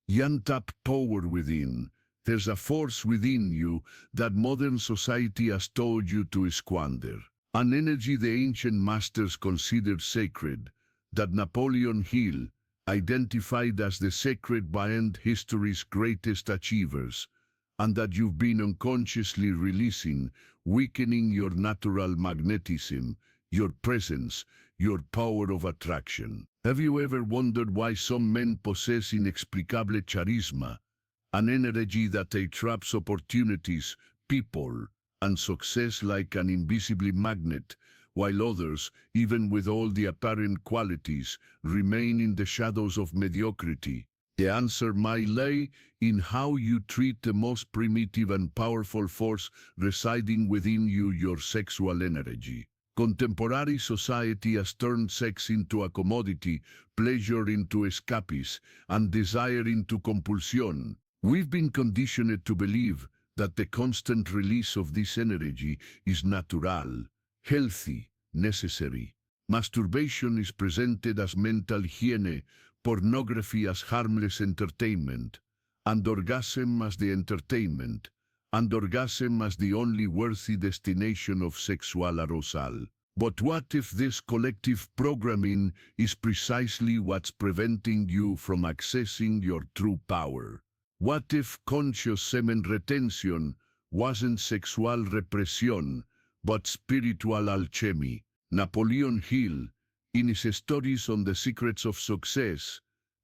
You untap power within. There's a force within you that modern society has told you to squander. An energy the ancient masters considered sacred, that Napoleon Hill identified as the sacred behind history's greatest achievers, and that you've been unconsciously releasing, weakening your natural magnetism, your presence, your power of attraction. Have you ever wondered why some men possess inexplicable charisma, an energy that attracts opportunities, people, and success like an invisible magnet, while others, even with all the apparent qualities, remain in the shadows of mediocrity? The answer might lay in how you treat the most primitive and powerful force residing within you, your sexual energy. Contemporary society has turned sex into a commodity, pleasure into escapism, and desire into compulsion. We've been conditioned to believe that the constant release of this energy is natural, healthy, necessary. Masturbation is presented as mental hygiene, pornography as harmless entertainment, and orgasm as the entertainment, and orgasm as the only worthy destination of sexual arousal. But what if this collective programming is precisely what's preventing you from accessing your true power? What if conscious semen retention wasn't sexual repression, but spiritual alchemy? Napoleon Hill, in his studies on the secrets of success,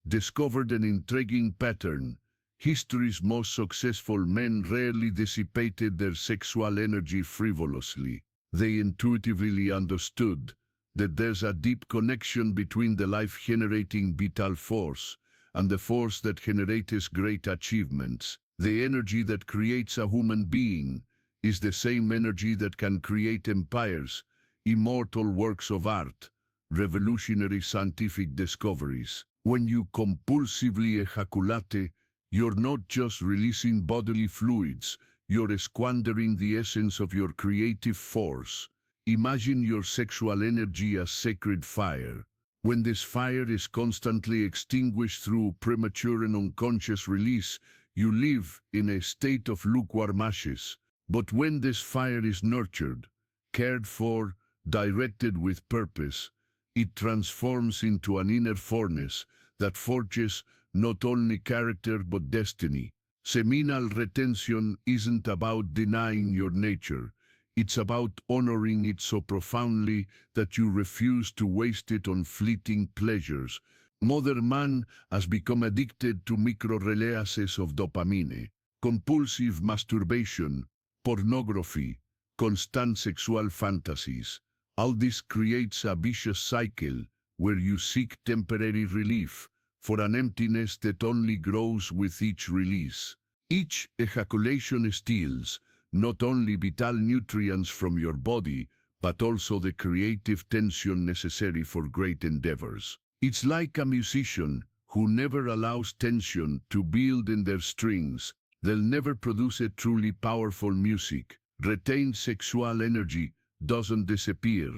discovered an intriguing pattern. History's most successful men rarely dissipated their sexual energy frivolously. They intuitively understood that there's a deep connection between the life-generating vital force and the force that generates great achievements. The energy that creates a human being is the same energy that can create empires, immortal works of art, revolutionary scientific discoveries. When you compulsively ejaculate, you're not just releasing bodily fluids, you're squandering the essence of your creative force. Imagine your sexual energy as sacred fire. When this fire is constantly extinguished through premature and unconscious release, you live in a state of lukewarm ashes. But when this fire is nurtured, cared for, directed with purpose, it transforms into an inner furnace that forges not only character but destiny. Seminal retention isn't about denying your nature. It's about honoring it so profoundly that you refuse to waste it on fleeting pleasures. Modern man has become addicted to micro-releases of dopamine, compulsive masturbation, pornography, constant sexual fantasies. All this creates a vicious cycle where you seek temporary relief for an emptiness that only grows with each release. Each ejaculation steals not only vital nutrients from your body, but also the creative tension necessary for great endeavors. It's like a musician who never allows tension to build in their strings. They'll never produce a truly powerful music. Retained sexual energy doesn't disappear.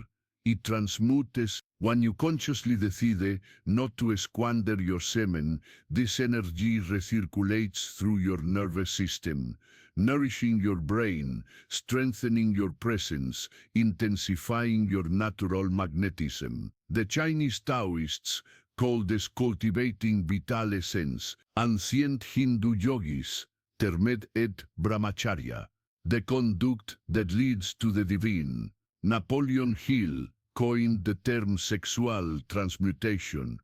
It transmutes. When you consciously decide not to squander your semen, this energy recirculates through your nervous system, nourishing your brain, strengthening your presence, intensifying your natural magnetism. The Chinese Taoists call this cultivating vital essence. Ancient Hindu yogis termed it brahmacharya, the conduct that leads to the divine. Napoleon Hill coined the term sexual transmutation,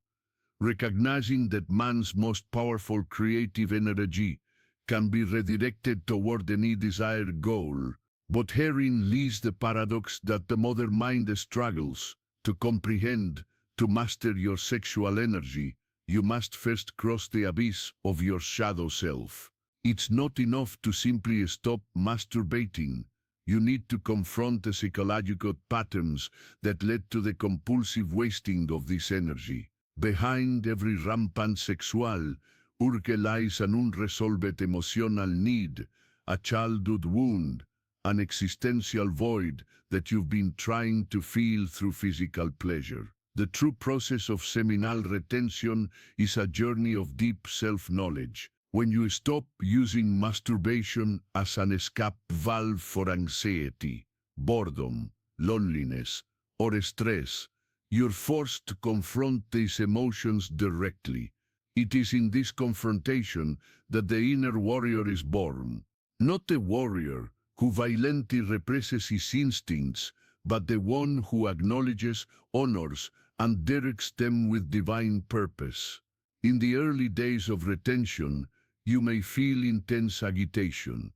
recognizing that man's most powerful creative energy can be redirected toward any desired goal. But herein lies the paradox that the modern mind struggles to comprehend. To master your sexual energy, you must first cross the abyss of your shadow self. It's not enough to simply stop masturbating. You need to confront the psychological patterns that led to the compulsive wasting of this energy. Behind every rampant sexual urge lies an unresolved emotional need, a childhood wound, an existential void that you've been trying to fill through physical pleasure. The true process of seminal retention is a journey of deep self-knowledge. When you stop using masturbation as an escape valve for anxiety, boredom, loneliness, or stress, you're forced to confront these emotions directly. It is in this confrontation that the inner warrior is born. Not a warrior who violently represses his instincts, but the one who acknowledges, honors, and directs them with divine purpose. In the early days of retention, you may feel intense agitation.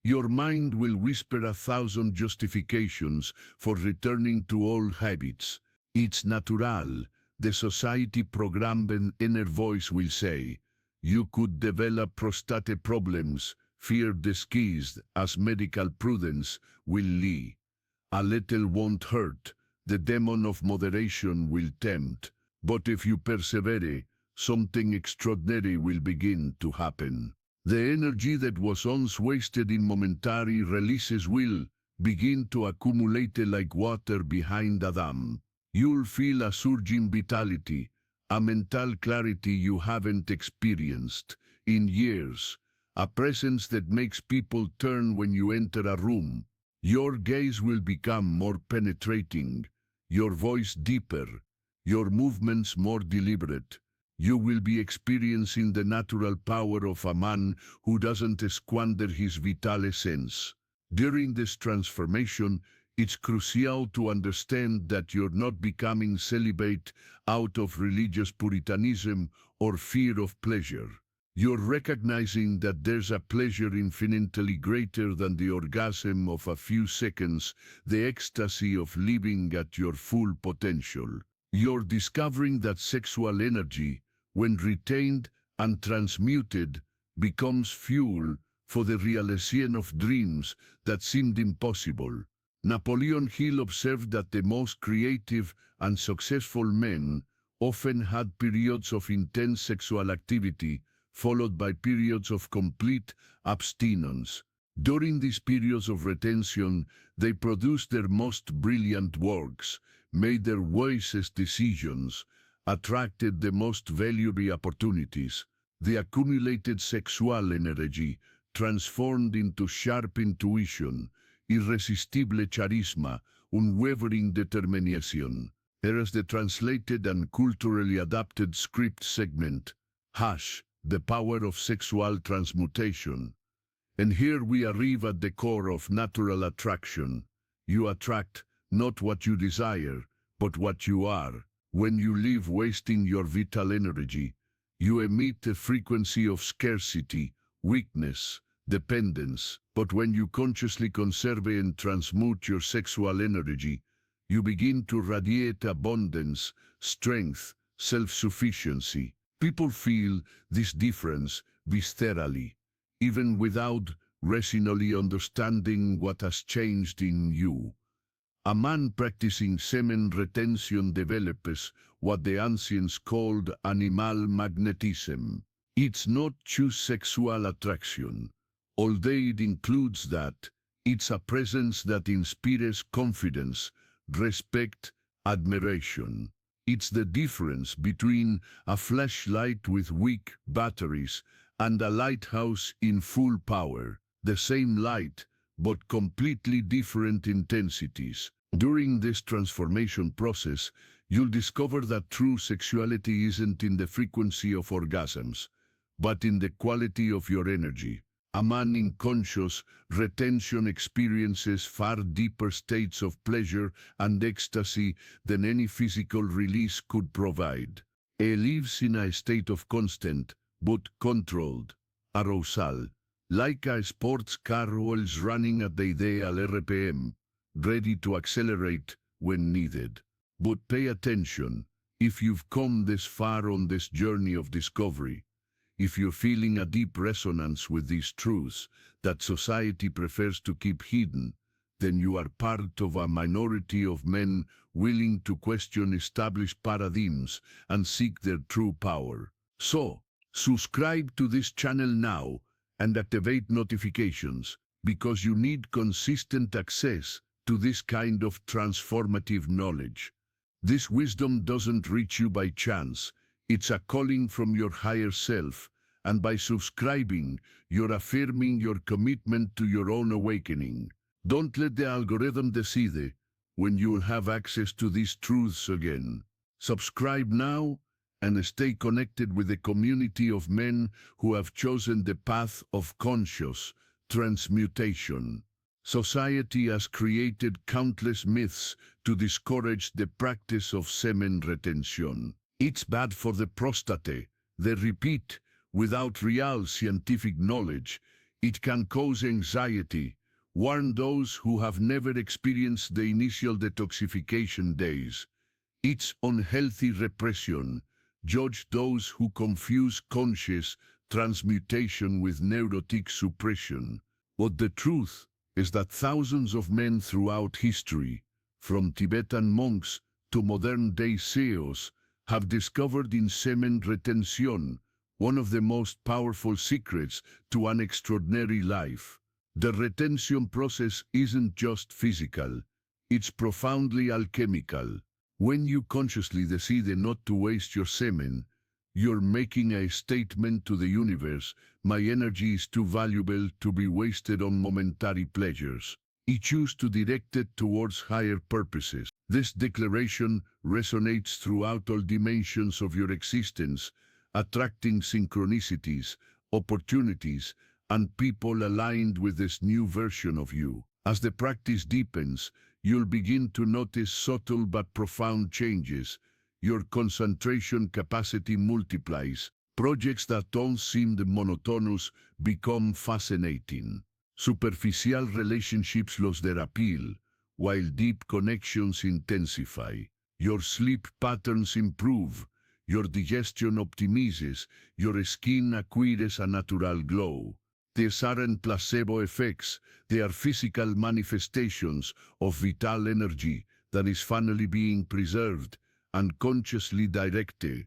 Your mind will whisper 1,000 justifications for returning to old habits. It's natural. The society programmed inner voice will say, you could develop prostate problems, fear disguised as medical prudence will lie. A little won't hurt, the demon of moderation will tempt, but if you persevere, something extraordinary will begin to happen. The energy that was once wasted in momentary releases will begin to accumulate like water behind a dam. You'll feel a surging vitality, a mental clarity you haven't experienced in years, a presence that makes people turn when you enter a room. Your gaze will become more penetrating, your voice deeper, your movements more deliberate. You will be experiencing the natural power of a man who doesn't squander his vital essence. During this transformation, it's crucial to understand that you're not becoming celibate out of religious puritanism or fear of pleasure. You're recognizing that there's a pleasure infinitely greater than the orgasm of a few seconds, the ecstasy of living at your full potential. You're discovering that sexual energy, when retained and transmuted, becomes fuel for the realization of dreams that seemed impossible. Napoleon Hill observed that the most creative and successful men often had periods of intense sexual activity, followed by periods of complete abstinence. During these periods of retention, they produced their most brilliant works, made their wisest decisions, attracted the most valuable opportunities. The accumulated sexual energy transformed into sharp intuition, irresistible charisma, unwavering determination. Here is the translated and culturally adapted script segment, the power of sexual transmutation. And here we arrive at the core of natural attraction. You attract not what you desire, but what you are. When you live wasting your vital energy, you emit a frequency of scarcity, weakness, dependence. But when you consciously conserve and transmute your sexual energy, you begin to radiate abundance, strength, self-sufficiency. People feel this difference viscerally, even without rationally understanding what has changed in you. A man practicing semen retention develops what the ancients called animal magnetism. It's not just sexual attraction. Although it includes that, it's a presence that inspires confidence, respect, admiration. It's the difference between a flashlight with weak batteries and a lighthouse in full power. The same light, but completely different intensities. During this transformation process, you'll discover that true sexuality isn't in the frequency of orgasms, but in the quality of your energy. A man in conscious retention experiences far deeper states of pleasure and ecstasy than any physical release could provide. He lives in a state of constant, but controlled, arousal, like a sports car always running at the ideal RPM, ready to accelerate when needed. But pay attention, if you've come this far on this journey of discovery, if you're feeling a deep resonance with these truths that society prefers to keep hidden, then you are part of a minority of men willing to question established paradigms and seek their true power. So, subscribe to this channel now and activate notifications, because you need consistent access to this kind of transformative knowledge. This wisdom doesn't reach you by chance. It's a calling from your higher self, and by subscribing, you're affirming your commitment to your own awakening. Don't let the algorithm decide when you will have access to these truths again. Subscribe now and stay connected with a community of men who have chosen the path of conscious transmutation. Society has created countless myths to discourage the practice of semen retention. It's bad for the prostate, they repeat, without real scientific knowledge. It can cause anxiety. Warn those who have never experienced the initial detoxification days. It's unhealthy repression. Judge those who confuse conscious transmutation with neurotic suppression. But the truth is that thousands of men throughout history, from Tibetan monks to modern-day CEOs, have discovered in semen retention one of the most powerful secrets to an extraordinary life. The retention process isn't just physical, it's profoundly alchemical. When you consciously decide not to waste your semen, you're making a statement to the universe: my energy is too valuable to be wasted on momentary pleasures. I choose to direct it towards higher purposes. This declaration resonates throughout all dimensions of your existence, attracting synchronicities, opportunities, and people aligned with this new version of you. As the practice deepens, you'll begin to notice subtle but profound changes. Your concentration capacity multiplies. Projects that once seemed monotonous become fascinating. Superficial relationships lose their appeal, while deep connections intensify. Your sleep patterns improve. Your digestion optimizes. Your skin acquires a natural glow. These aren't placebo effects. They are physical manifestations of vital energy that is finally being preserved and consciously directed.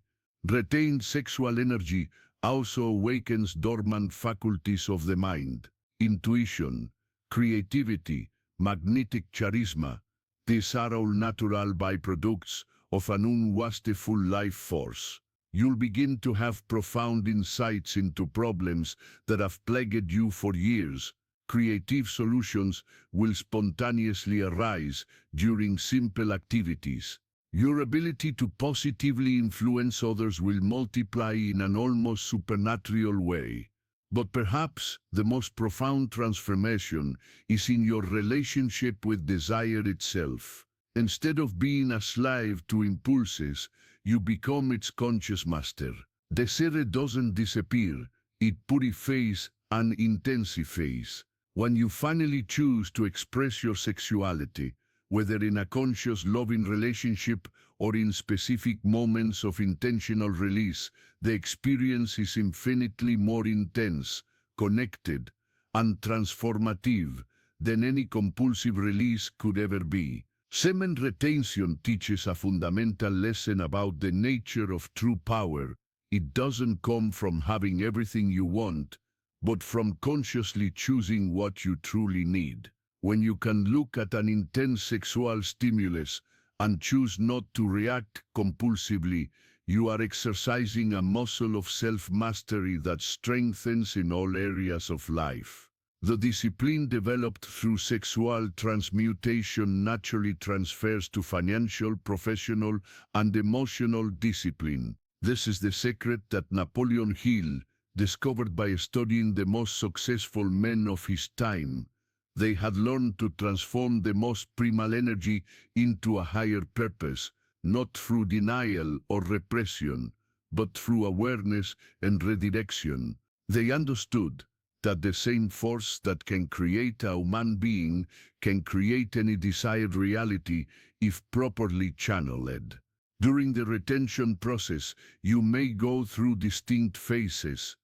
Retained sexual energy also awakens dormant faculties of the mind. Intuition, creativity, magnetic charisma. These are all natural byproducts of an unwasteful life force. You'll begin to have profound insights into problems that have plagued you for years. Creative solutions will spontaneously arise during simple activities. Your ability to positively influence others will multiply in an almost supernatural way. But perhaps the most profound transformation is in your relationship with desire itself. Instead of being a slave to impulses, you become its conscious master. Desire doesn't disappear, it purifies and intensifies. When you finally choose to express your sexuality, whether in a conscious loving relationship or in specific moments of intentional release, the experience is infinitely more intense, connected, and transformative than any compulsive release could ever be. Semen retention teaches a fundamental lesson about the nature of true power. It doesn't come from having everything you want, but from consciously choosing what you truly need. When you can look at an intense sexual stimulus and choose not to react compulsively, you are exercising a muscle of self-mastery that strengthens in all areas of life. The discipline developed through sexual transmutation naturally transfers to financial, professional, and emotional discipline. This is the secret that Napoleon Hill discovered by studying the most successful men of his time. They had learned to transform the most primal energy into a higher purpose, not through denial or repression, but through awareness and redirection. They understood that the same force that can create a human being can create any desired reality if properly channeled. During the retention process, you may go through distinct phases.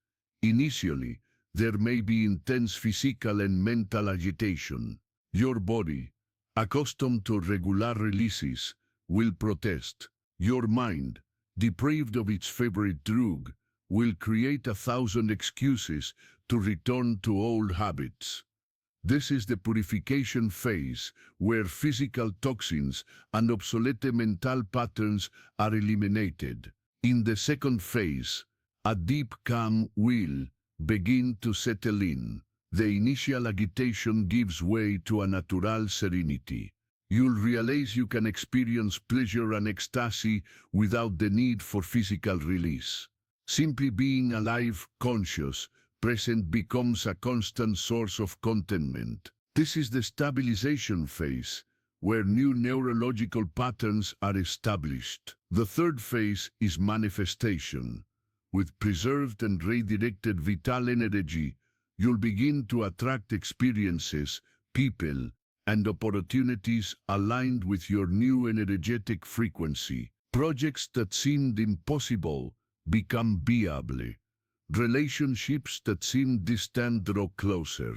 Initially, there may be intense physical and mental agitation. Your body, accustomed to regular releases, will protest. Your mind, deprived of its favorite drug, will create 1,000 excuses to return to old habits. This is the purification phase, where physical toxins and obsolete mental patterns are eliminated. In the second phase, a deep calm will begin to settle in. The initial agitation gives way to a natural serenity. You'll realize you can experience pleasure and ecstasy without the need for physical release. Simply being alive, conscious, present becomes a constant source of contentment. This is the stabilization phase, where new neurological patterns are established. The third phase is manifestation. With preserved and redirected vital energy, you'll begin to attract experiences, people, and opportunities aligned with your new energetic frequency. Projects that seemed impossible become viable. Relationships that seemed distant draw closer.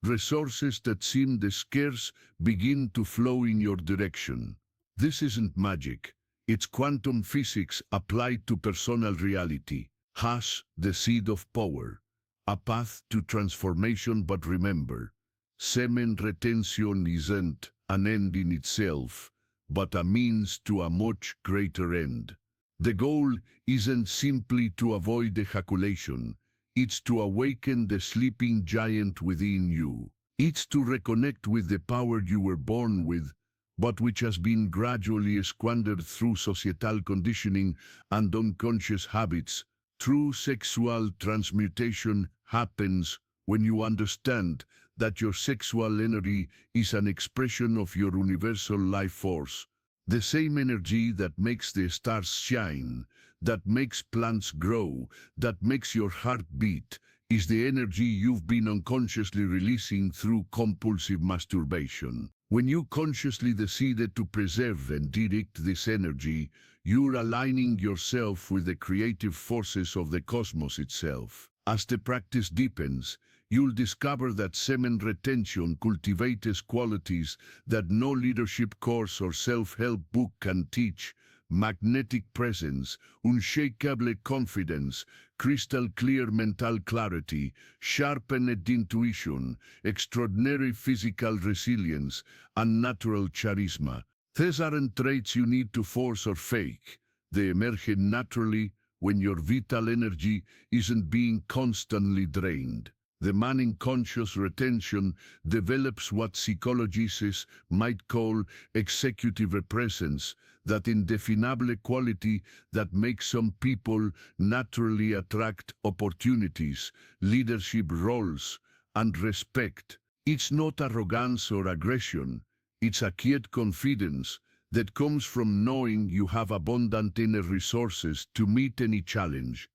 Resources that seemed scarce begin to flow in your direction. This isn't magic. It's quantum physics applied to personal reality. Hash, the seed of power. A path to transformation, but remember, semen retention isn't an end in itself, but a means to a much greater end. The goal isn't simply to avoid ejaculation, it's to awaken the sleeping giant within you. It's to reconnect with the power you were born with, but which has been gradually squandered through societal conditioning and unconscious habits. True sexual transmutation happens when you understand that your sexual energy is an expression of your universal life force. The same energy that makes the stars shine, that makes plants grow, that makes your heart beat, is the energy you've been unconsciously releasing through compulsive masturbation. When you consciously decided to preserve and direct this energy, you're aligning yourself with the creative forces of the cosmos itself. As the practice deepens, you'll discover that semen retention cultivates qualities that no leadership course or self-help book can teach: magnetic presence, unshakable confidence, crystal clear mental clarity, sharpened intuition, extraordinary physical resilience, and natural charisma. These aren't traits you need to force or fake. They emerge naturally when your vital energy isn't being constantly drained. The man in conscious retention develops what psychologists might call executive presence, that indefinable quality that makes some people naturally attract opportunities, leadership roles, and respect. It's not arrogance or aggression, it's a quiet confidence that comes from knowing you have abundant inner resources to meet any challenge.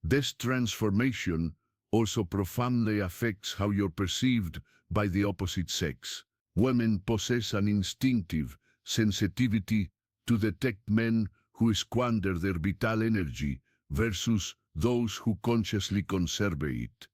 This transformation also profoundly affects how you're perceived by the opposite sex. Women possess an instinctive sensitivity to detect men who squander their vital energy versus those who consciously conserve it.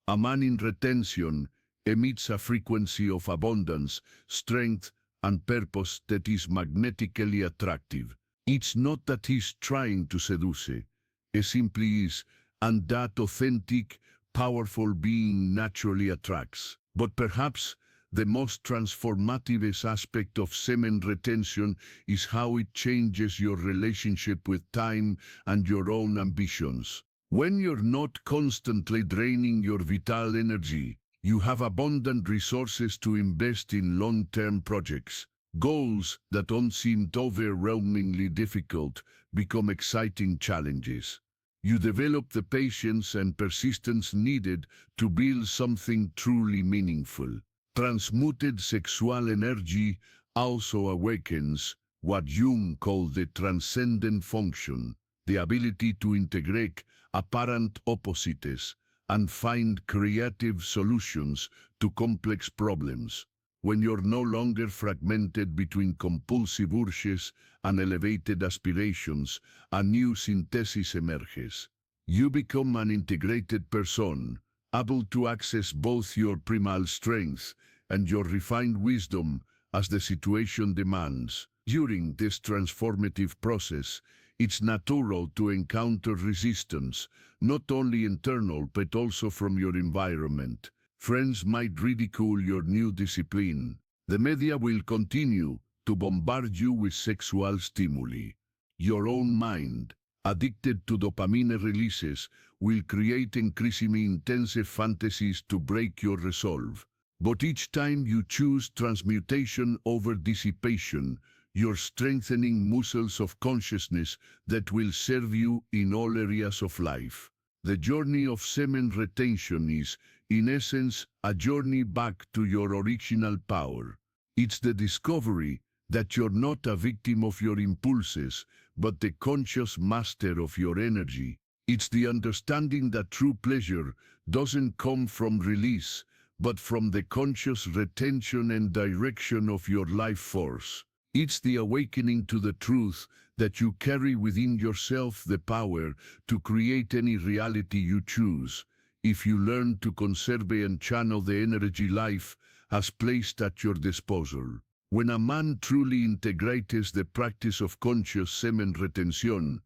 A man in retention emits a frequency of abundance, strength, and purpose that is magnetically attractive. It's not that he's trying to seduce, it simply is, and that authentic, powerful being naturally attracts. But perhaps the most transformative aspect of semen retention is how it changes your relationship with time and your own ambitions. When you're not constantly draining your vital energy, you have abundant resources to invest in long-term projects. Goals that once seemed overwhelmingly difficult become exciting challenges. You develop the patience and persistence needed to build something truly meaningful. Transmuted sexual energy also awakens what Jung called the transcendent function, the ability to integrate apparent opposites and find creative solutions to complex problems. When you're no longer fragmented between compulsive urges and elevated aspirations, a new synthesis emerges. You become an integrated person, able to access both your primal strength and your refined wisdom as the situation demands. During this transformative process, it's natural to encounter resistance, not only internal but also from your environment. Friends might ridicule your new discipline. The media will continue to bombard you with sexual stimuli. Your own mind, addicted to dopamine releases, will create increasingly intensive fantasies to break your resolve. But each time you choose transmutation over dissipation, you're strengthening muscles of consciousness that will serve you in all areas of life. The journey of semen retention is, in essence, a journey back to your original power. It's the discovery that you're not a victim of your impulses, but the conscious master of your energy. It's the understanding that true pleasure doesn't come from release, but from the conscious retention and direction of your life force. It's the awakening to the truth that you carry within yourself the power to create any reality you choose, if you learn to conserve and channel the energy life has placed at your disposal. When a man truly integrates the practice of conscious semen retention,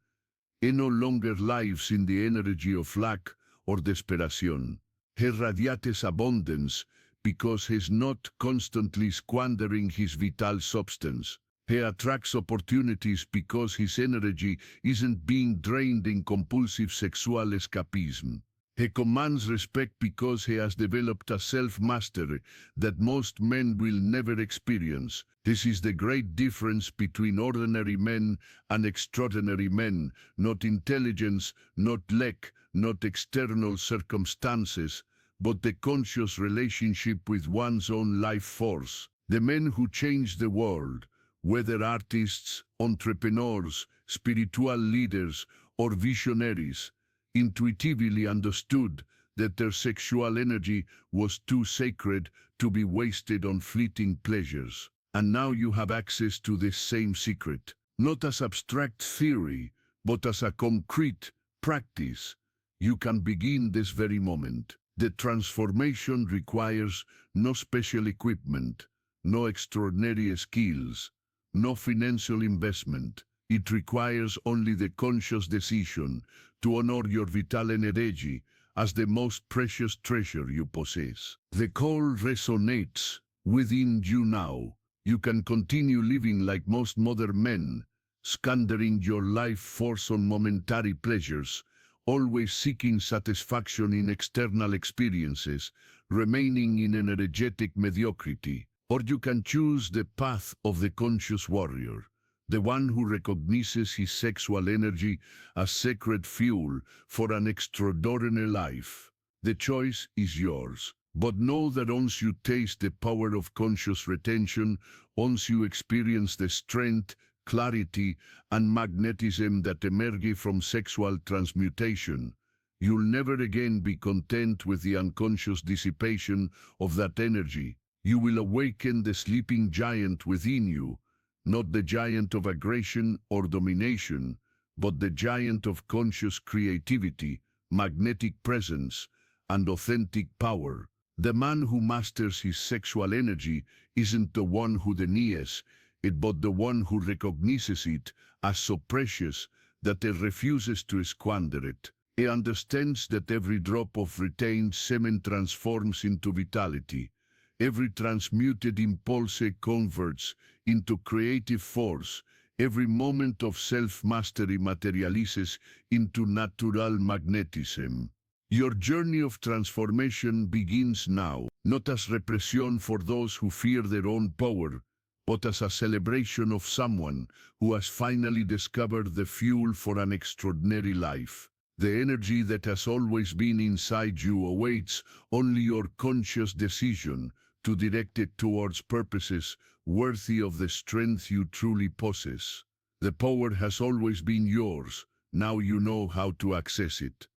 he no longer lives in the energy of lack or desperation. He radiates abundance because he's not constantly squandering his vital substance. He attracts opportunities because his energy isn't being drained in compulsive sexual escapism. He commands respect because he has developed a self-mastery that most men will never experience. This is the great difference between ordinary men and extraordinary men, not intelligence, not lack, not external circumstances, but the conscious relationship with one's own life force. The men who change the world, whether artists, entrepreneurs, spiritual leaders, or visionaries, intuitively understood that their sexual energy was too sacred to be wasted on fleeting pleasures. And now you have access to this same secret, not as abstract theory, but as a concrete practice. You can begin this very moment. The transformation requires no special equipment, no extraordinary skills, no financial investment. It requires only the conscious decision to honor your vital energy as the most precious treasure you possess. The call resonates within you now. You can continue living like most modern men, squandering your life force on momentary pleasures, always seeking satisfaction in external experiences, remaining in energetic mediocrity. Or you can choose the path of the conscious warrior, the one who recognizes his sexual energy as sacred fuel for an extraordinary life. The choice is yours. But know that once you taste the power of conscious retention, once you experience the strength, clarity, and magnetism that emerge from sexual transmutation, you'll never again be content with the unconscious dissipation of that energy. You will awaken the sleeping giant within you, not the giant of aggression or domination, but the giant of conscious creativity, magnetic presence, and authentic power. The man who masters his sexual energy isn't the one who denies it, but the one who recognizes it as so precious that he refuses to squander it. He understands that every drop of retained semen transforms into vitality. Every transmuted impulse converts into creative force. Every moment of self-mastery materializes into natural magnetism. Your journey of transformation begins now, not as repression for those who fear their own power, but as a celebration of someone who has finally discovered the fuel for an extraordinary life. The energy that has always been inside you awaits only your conscious decision to direct it towards purposes worthy of the strength you truly possess. The power has always been yours. Now you know how to access it.